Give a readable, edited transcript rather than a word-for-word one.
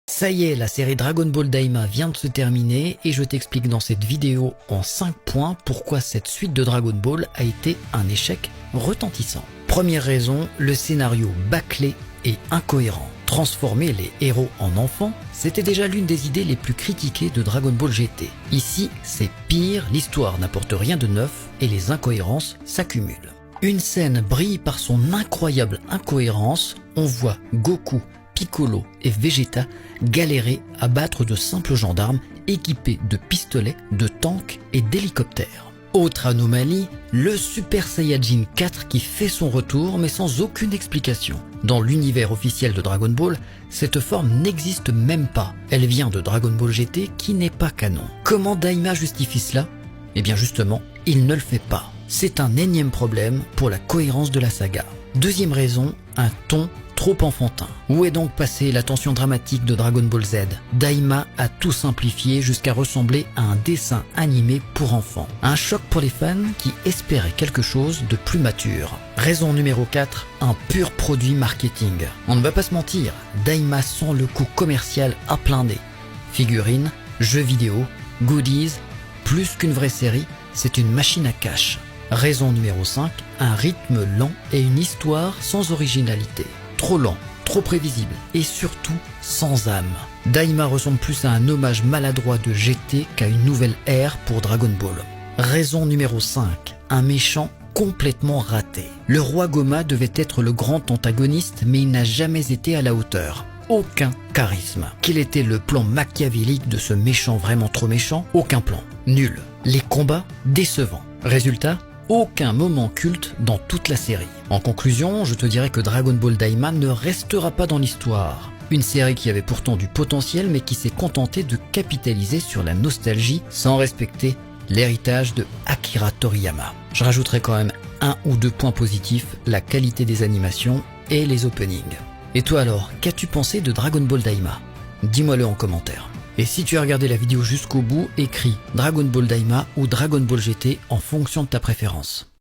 Ça y est, la série Dragon Ball Daima vient de se terminer et je t'explique dans cette vidéo en 5 points pourquoi cette suite de Dragon Ball a été un échec retentissant. Première raison, le scénario bâclé et incohérent. Transformer les héros en enfants, c'était déjà l'une des idées les plus critiquées de Dragon Ball GT. Ici, c'est pire, l'histoire n'apporte rien de neuf et les incohérences s'accumulent. Une scène brille par son incroyable incohérence, on voit Goku, Piccolo et Vegeta galérer à battre de simples gendarmes équipés de pistolets, de tanks et d'hélicoptères. Autre anomalie, le Super Saiyajin 4 qui fait son retour mais sans aucune explication. Dans l'univers officiel de Dragon Ball, cette forme n'existe même pas. Elle vient de Dragon Ball GT qui n'est pas canon. Comment Daima justifie cela? Eh bien justement, il ne le fait pas. C'est un énième problème pour la cohérence de la saga. Deuxième raison, un ton trop enfantin. Où est donc passée la tension dramatique de Dragon Ball Z? Daima a tout simplifié jusqu'à ressembler à un dessin animé pour enfants. Un choc pour les fans qui espéraient quelque chose de plus mature. Raison numéro 4, un pur produit marketing. On ne va pas se mentir, Daima sent le coût commercial à plein nez. Figurines, jeux vidéo, goodies, plus qu'une vraie série, c'est une machine à cash. Raison numéro 5, un rythme lent et une histoire sans originalité. Trop lent, trop prévisible et surtout sans âme. Daima ressemble plus à un hommage maladroit de GT qu'à une nouvelle ère pour Dragon Ball. Raison numéro 5, un méchant complètement raté. Le roi Goma devait être le grand antagoniste mais il n'a jamais été à la hauteur. Aucun charisme. Quel était le plan machiavélique de ce méchant vraiment trop méchant? Aucun plan. Nul. Les combats décevants. Résultat, aucun moment culte dans toute la série. En conclusion, je te dirais que Dragon Ball Daima ne restera pas dans l'histoire. Une série qui avait pourtant du potentiel mais qui s'est contentée de capitaliser sur la nostalgie sans respecter l'héritage de Akira Toriyama. Je rajouterai quand même 1 ou 2 points positifs, la qualité des animations et les openings. Et toi alors, qu'as-tu pensé de Dragon Ball Daima? Dis-moi-le en commentaire. Et si tu as regardé la vidéo jusqu'au bout, écris Dragon Ball Daima ou Dragon Ball GT en fonction de ta préférence.